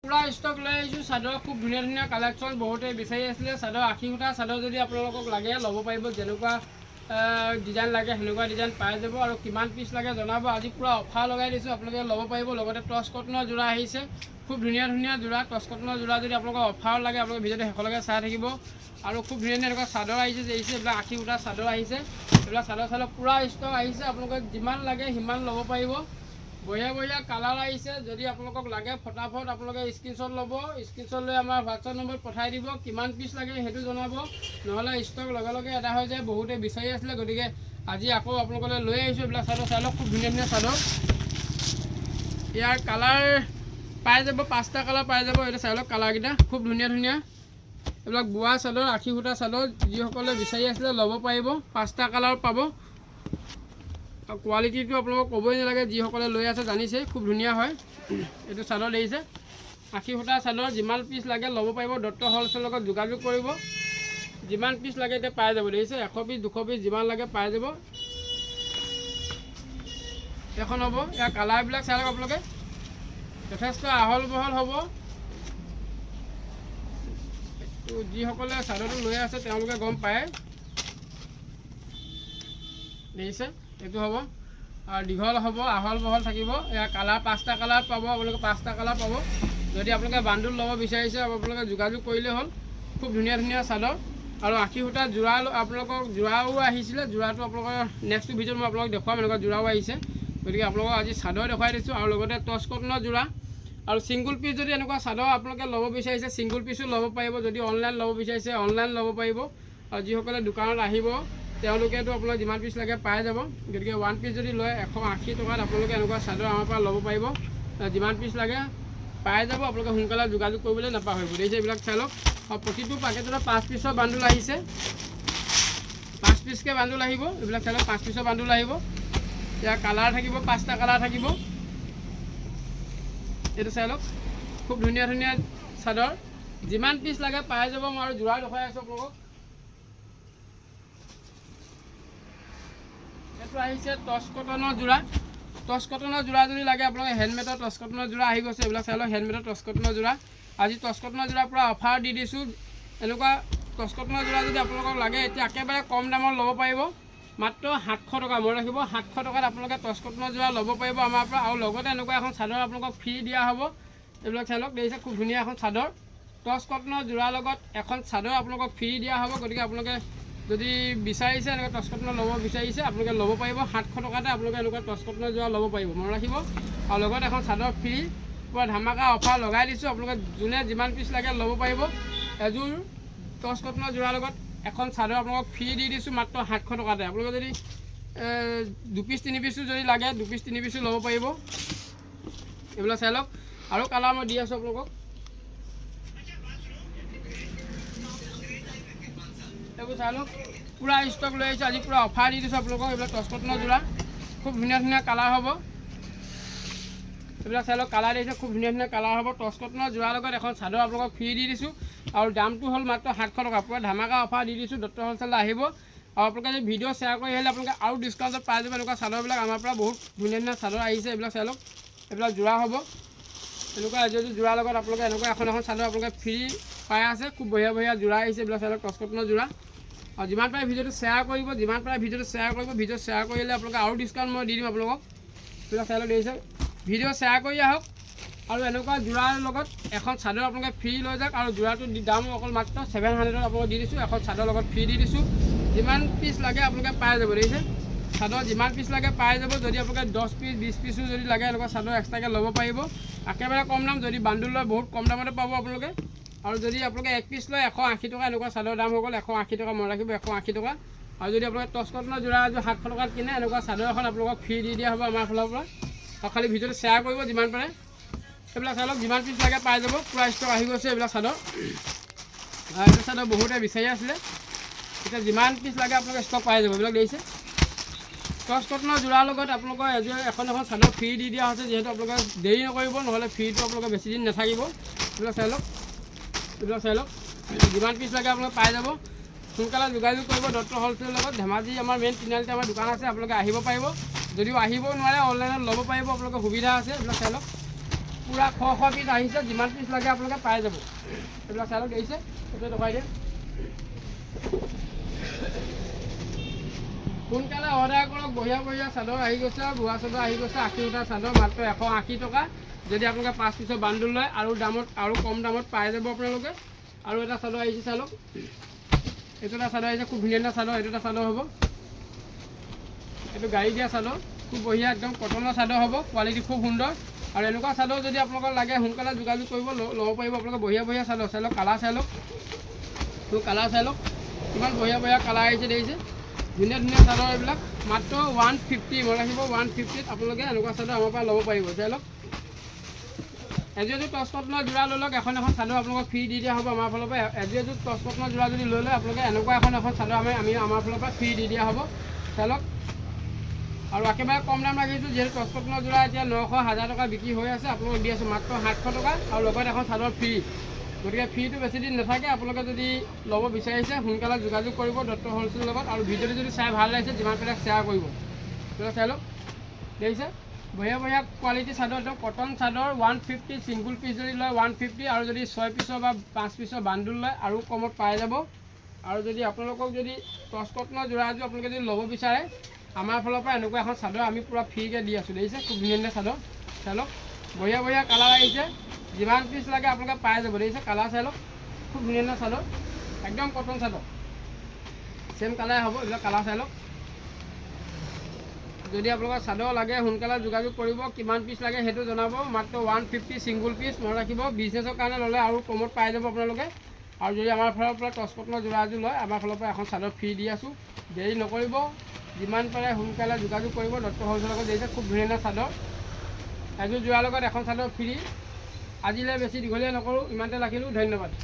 পুৰা ষ্টক লৈ আহিছোঁ চাদৰ খুব ধুনীয়া ধুনীয়া কালেকশ্যন বহুতে বিচাৰি আছিলে চাদৰ 80 সূতা চাদৰ যদি আপোনালোকক লাগে ল'ব পাৰিব যেনেকুৱা ডিজাইন লাগে সেনেকুৱা ডিজাইন পাই যাব আৰু কিমান পিচ লাগে জনাব আজি পুৰা অফাৰ লগাই দিছোঁ আপোনালোকে ল'ব পাৰিব লগতে টচ কটনৰ যোৰা আহিছে খুব ধুনীয়া ধুনীয়া যোৰা টচ কটনৰ যোৰা যদি আপোনালোকৰ অফাৰ লাগে আপোনালোকে ভিডিঅ'টো শেষলৈকে চাই থাকিব আৰু খুব ধুনীয়া ধুনীয়া এনেকুৱা চাদৰ আহিছে এইবিলাক 80 সূতা চাদৰ আহিছে এইবিলাক চাদৰ পুৰা ষ্টক আহিছে আপোনালোকে যিমান লাগে সিমান ল'ব পাৰিব বঢ়িয়া বঢ়িয়া কালাৰ আহিছে যদি আপোনালোকক লাগে ফটাফট আপোনালোকে স্ক্ৰীনশ্বট ল'ব স্ক্ৰীনশ্বট লৈ আমাৰ হোৱাটছআপ নম্বৰত পঠাই দিব কিমান পিচ লাগে সেইটো জনাব নহ'লে ষ্টক লগে লগে এটা হৈ যায় বহুতে বিচাৰি আছিলে গতিকে আজি আকৌ আপোনালোকলৈ লৈ আহিছোঁ এইবিলাক চাদৰ চাই লওক খুব ধুনীয়া ধুনীয়া চাদৰ ইয়াৰ কালাৰ পাই যাব 5টা কালাৰ পাই যাব এইটো চাই লওক কালাৰকেইটা খুব ধুনীয়া ধুনীয়া এইবিলাক বোৱা চাদৰ 80 সূতা চাদৰ যিসকলে বিচাৰি আছিলে ল'ব পাৰিব 5টা কালাৰ পাব কোৱালিটিটো আপোনালোকক ক'বই নালাগে যিসকলে লৈ আছে জানিছে খুব ধুনীয়া হয় এইটো চাদৰ দিছে 80 সূতা চাদৰ যিমান পিচ লাগে ল'ব পাৰিব দত্ত হ'লচেলৰ লগত যোগাযোগ কৰিব যিমান পিচ লাগে এতিয়া পাই যাব দিছে 100 পিচ 200 পিচ যিমান লাগে পাই যাব এখন হ'ব ইয়াৰ কালাৰবিলাক চাই লওক আপোনালোকে যথেষ্ট আহল বহল হ'ব যিসকলে চাদৰটো লৈ আছে তেওঁলোকে গম পায় দিছে এইটো হ'ব আৰু দীঘল হ'ব আহল বহল থাকিব ইয়াৰ কালাৰ 5টা কালাৰ পাব আপোনালোকে 5টা কালাৰ পাব যদি আপোনালোকে বাণ্ডুল ল'ব বিচাৰিছে আপোনালোকে যোগাযোগ কৰিলে হ'ল খুব ধুনীয়া ধুনীয়া চাদৰ আৰু 80 সূতা যোৰা আপোনালোকক যোৰাও আহিছিলে যোৰাটো আপোনালোকৰ নেক্সট ভিডিঅ'ত মই আপোনালোকক দেখুৱাম এনেকুৱা যোৰাও আহিছে গতিকে আপোনালোকক আজি চাদৰ দেখুৱাই দিছোঁ আৰু লগতে টচ কটনৰ যোৰা আৰু ছিংগুল পিচ যদি এনেকুৱা চাদৰ আপোনালোকে ল'ব বিচাৰিছে ছিংগুল পিচো ল'ব পাৰিব যদি অনলাইন ল'ব বিচাৰিছে অনলাইন ল'ব পাৰিব আৰু যিসকলে দোকানত আহিব তেওঁলোকেতো আপোনালোক যিমান পিচ লাগে পাই যাব গতিকে 1 পিচ যদি লয় 180 টকাত আপোনালোকে এনেকুৱা চাদৰ আমাৰ পৰা ল'ব পাৰিব যিমান পিচ লাগে পাই যাব আপোনালোকে সোনকালে যোগাযোগ কৰিবলৈ নাপাহৰিব দেখিছে এইবিলাক চাই লওক আৰু প্ৰতিটো পেকেটত 5 পিচৰ বাণ্ডুল আহিছে 5 পিচকৈ বাণ্ডুল আহিব এইবিলাক চাই লওক 5 পিচৰ বাণ্ডুল আহিব ইয়াৰ কালাৰ থাকিব 5টা কালাৰ থাকিব এইটো চাই লওক খুব ধুনীয়া ধুনীয়া চাদৰ যিমান পিচ লাগে পাই যাব মই আৰু যোৰা দেখুৱাই আছোঁ আপোনালোকক এইটো আহিছে টচ কটনৰ যোৰা যদি লাগে আপোনালোকে হেণ্ডমেডৰ টচ কটনৰ যোৰা আহি গৈছে এইবিলাক চাই লওক হেণ্ডমেডৰ টচ কটনৰ যোৰা আজি টচ কটনৰ যোৰা পূৰা অফাৰ দি দিছোঁ এনেকুৱা টচ কটনৰ যোৰা যদি আপোনালোকক লাগে এতিয়া একেবাৰে কম দামত ল'ব পাৰিব মাত্ৰ 700 টকা মনত ৰাখিব 700 টকাত আপোনালোকে টচ কটনৰ যোৰা ল'ব পাৰিব আমাৰ পৰা আৰু লগতে এনেকুৱা এখন চাদৰ আপোনালোকক ফ্ৰী দিয়া হ'ব এইবিলাক চাই লওক দেখিছে খুব ধুনীয়া এখন চাদৰ টচ কটনৰ যোৰাৰ লগত এখন চাদৰ আপোনালোকক ফ্ৰী দিয়া হ'ব গতিকে আপোনালোকে যদি বিচাৰিছে এনেকুৱা টচ কটনৰ ল'ব বিচাৰিছে আপোনালোকে ল'ব পাৰিব 700 টকাতে আপোনালোকে এনেকুৱা টচ কটনৰ যোৰা ল'ব পাৰিব মনত ৰাখিব আৰু লগত এখন চাদৰ ফ্ৰী পুৰা ধামাকা অফাৰ লগাই দিছোঁ আপোনালোকে যোনে যিমান পিচ লাগে ল'ব পাৰিব এযোৰ টচ কটনৰ যোৰাৰ লগত এখন চাদৰ আপোনালোকক ফ্ৰী দি দিছোঁ মাত্ৰ 700 টকাতে আপোনালোকে যদি 2 পিচ 3 পিচো যদি লাগে 2 পিচ 3 পিচো ল'ব পাৰিব এইবিলাক চাই লওক আৰু কালাৰ মই দি আছোঁ আপোনালোকক এইবোৰ চাই লওক পুৰা ষ্টক লৈ আহিছোঁ আজি পুৰা অফাৰ দি দিছোঁ আপোনালোকক এইবিলাক টচ কটনৰ যোৰা খুব ধুনীয়া ধুনীয়া কালাৰ হ'ব এইবিলাক চাই লওক কালাৰ দিছে খুব ধুনীয়া ধুনীয়া কালাৰ হ'ব টচ কটনৰ যোৰাৰ লগত এখন চাদৰ আপোনালোকক ফ্ৰী দি দিছোঁ আৰু দামটো হ'ল মাত্ৰ 700 টকা পুৰা ধামাকা অফাৰ দি দিছোঁ দত্ত হ'লচেললৈ আহিব আৰু আপোনালোকে যদি ভিডিঅ' শ্বেয়াৰ কৰি আহিলে আপোনালোকে আৰু ডিছকাউণ্টত পাই যাব এনেকুৱা চাদৰবিলাক আমাৰ পৰা বহুত ধুনীয়া ধুনীয়া চাদৰ আহিছে এইবিলাক চাই লওক এইবিলাক যোৰা হ'ব এনেকুৱা এযোৰ যোৰাৰ লগত আপোনালোকে এনেকুৱা এখন চাদৰ আপোনালোকে ফ্ৰী পাই আছে খুব বঢ়িয়া বঢ়িয়া যোৰা আহিছে এইবিলাক চাই লওক টচ কটনৰ যোৰা আৰু যিমান পাৰে ভিডিঅ'টো শ্বেয়াৰ কৰিব ভিডিঅ' শ্বেয়াৰ কৰিলে আপোনালোকে আৰু ডিছকাউণ্ট মই দি দিম আপোনালোকক এইবিলাক চাই লওক দেখিছে ভিডিঅ' শ্বেয়াৰ কৰি আহক আৰু এনেকুৱা যোৰাৰ লগত এখন চাদৰ আপোনালোকে ফ্ৰী লৈ যাওক আৰু যোৰাটোৰ দাম অকল মাত্ৰ 700ত আপোনালোকক দি দিছোঁ এখন চাদৰ লগত ফ্ৰী দি দিছোঁ যিমান পিচ লাগে আপোনালোকে পাই যাব দেখিছে চাদৰ যিমান পিচ লাগে পাই যাব যদি আপোনালোকে 10 পিচ 20 পিচো যদি লাগে এনেকুৱা চাদৰ এক্সট্ৰাকৈ ল'ব পাৰিব একেবাৰে কম দাম যদি বাণ্ডুল লয় বহুত কম দামতে পাব আপোনালোকে আৰু যদি আপোনালোকে 1 পিচ লয় 180 টকা এনেকুৱা চাদৰ দাম হৈ গ'ল 180 টকা মনত ৰাখিব 180 টকা আৰু যদি আপোনালোকে টচ কটনৰ যোৰা এযোৰ 700 টকাত কিনে এনেকুৱা চাদৰ এখন আপোনালোকক ফ্ৰী দি দিয়া হ'ব আমাৰ ফালৰ পৰা আৰু খালি ভিডিঅ'টো শ্বেয়াৰ কৰিব যিমান পাৰে এইবিলাক চাই লওক যিমান পিচ লাগে পাই যাব পুৰা ষ্টক আহি গৈছে এইবিলাক চাদৰ আৰু এইটো চাদৰ বহুতে বিচাৰি আছিলে এতিয়া যিমান পিচ লাগে আপোনালোকে ষ্টক পাই যাব এইবিলাক দেখিছে টচ কটনৰ যোৰাৰ লগত আপোনালোকৰ এখন চাদৰ ফ্ৰী দি দিয়া হৈছে যিহেতু আপোনালোকে দেৰি নকৰিব নহ'লে ফ্ৰীটো আপোনালোকে বেছি দিন নাথাকিব এইবিলাক চাই লওক যিমান পিচ লাগে আপোনালোকে পাই যাব সোনকালে যোগাযোগ কৰিব দত্ত হ'লচেলৰ লগত ধেমাজি আমাৰ মেইন তিনিআলিতে আমাৰ দোকান আছে আপোনালোকে আহিব পাৰিব যদিও আহিব নোৱাৰে অনলাইনত ল'ব পাৰিব আপোনালোকৰ সুবিধা আছে এইবিলাক চাই লওক পূৰা শ পিচ আহিছে, যিমান পিচ লাগে আপোনালোকে পাই যাব। এইবিলাক চাই লওক দেখিছে, সেইটো দেখুৱাই দিয়ে। সোনকালে অৰ্ডাৰ কৰক, বঢ়িয়া বঢ়িয়া চাদৰ আহি গৈছে, বোৱা চাদৰ আহি গৈছে। 80টা চাদৰ মাত্ৰ 180 টকা। যদি আপোনালোকে 5 পিছৰ বান্দুল লয় আৰু দামত আৰু কম দামত পাই যাব আপোনালোকে। আৰু এটা চাদৰ আহিছে চাই লওক, এইটো এটা চাদৰ আহিছে, খুব ধুনীয়া ধুনীয়া চাদৰ। এইটো এটা চাদৰ হ'ব, এইটো গাড়ী দিয়া চাদৰ, খুব বঢ়িয়া একদম কটনৰ চাদৰ হ'ব, কোৱালিটি খুব সুন্দৰ। আৰু এনেকুৱা চাদৰ যদি আপোনালোকৰ লাগে সোনকালে যোগাযোগ কৰিব, ল'ব পাৰিব আপোনালোকে। বঢ়িয়া বঢ়িয়া চাদৰ চাই লওক, কালাৰ চাই লওক, তো কালাৰ চাই লওক, কিমান বঢ়িয়া বঢ়িয়া কালাৰ আহিছে দেখিছে। ধুনীয়া ধুনীয়া চাদৰ এইবিলাক মাত্ৰ 150, মই ৰাখিব 150ত আপোনালোকে এনেকুৱা চাদৰ আমাৰ পৰা ল'ব পাৰিব। চাই লওক, এযোৰ টচ কটনৰ যোৰা লৈ লওক, এখন চাদৰ আপোনালোকক ফ্ৰী দি দিয়া হ'ব আমাৰ ফালৰ পৰা। এযোৰ টচ কটনৰ যোৰা যদি লৈ লয় আপোনালোকে এনেকুৱা এখন চাদৰ আমি আমাৰ ফালৰ পৰা ফ্ৰী দি দিয়া হ'ব। চাই লওক, আৰু একেবাৰে কম দাম ৰাখিছোঁ, যিহেতু টচ কটনৰ যোৰা এতিয়া 900-1000 টকা বিক্ৰী হৈ আছে, আপোনালোকক দি আছোঁ মাত্ৰ 700 টকা, আৰু লগত এখন চাদৰ ফ্ৰী। গতিকে ফ্ৰীটো বেছি দিন নাথাকে। আপোনালোকে যদি ল'ব বিচাৰিছে সোনকালে যোগাযোগ কৰিব দত্ত হ'লচেলৰ লগত। আৰু ভিডিঅ'টো যদি চাই ভাল লাগিছে যিমান পাৰে শ্বেয়াৰ কৰিব। চাই লওক দেখিছে, বঢ়িয়া বঢ়িয়া কোৱালিটি চাদৰ, একদম কটন চাদৰ। 150 ছিংগুল পিচ যদি লয় 150, আৰু যদি 6 পিছৰ বা 5 পিছৰ বান্দুল লয় আৰু কমত পাই যাব। আৰু যদি আপোনালোকক যদি টচ কটনৰ যোৰা এযোৰ আপোনালোকে যদি ল'ব বিচাৰে আমাৰ ফালৰ পৰা এনেকুৱা এখন চাদৰ আমি পূৰা ফ্ৰীকৈ দি আছোঁ দেখিছে, খুব ধুনীয়া ধুনীয়া চাদৰ। চাই লওক, বঢ়িয়া বঢ়িয়া কালাৰ আহিছে, যিমান পিচ লাগে আপোনালোকে পাই যাব দেখিছে। কালাৰ চাই লওক, খুব ধুনীয়া ধুনীয়া চাদৰ, একদম কটন চাদৰ, চেম কালাৰ হ'ব এইবিলাক। কালাৰ চাই লওক, যদি আপোনালোকৰ চাদৰ লাগে সোনকালে যোগাযোগ কৰিব, কিমান পিচ লাগে সেইটো জনাব। মাত্ৰ 150 ছিংগুল পিচ, মনত ৰাখিব। বিজনেছৰ কাৰণে ল'লে আৰু কমত পাই যাব আপোনালোকে। আৰু যদি আমাৰ ফালৰ পৰা টচ কটনৰ যোৰা এযোৰ লয় আমাৰ ফালৰ পৰা এখন চাদৰ ফ্ৰী দি আছোঁ। দেৰি নকৰিব, যিমান পাৰে সোনকালে যোগাযোগ কৰিব দত্ত হ'লচেলৰ লগত। দেখিছে, খুব ধুনীয়া ধুনীয়া চাদৰ, এযোৰ যোৰাৰ লগত এখন চাদৰ ফ্ৰী। আজিলৈ বেছি দীঘলীয়া নকৰোঁ, ইমানতে ৰাখিলোঁ, ধন্যবাদ।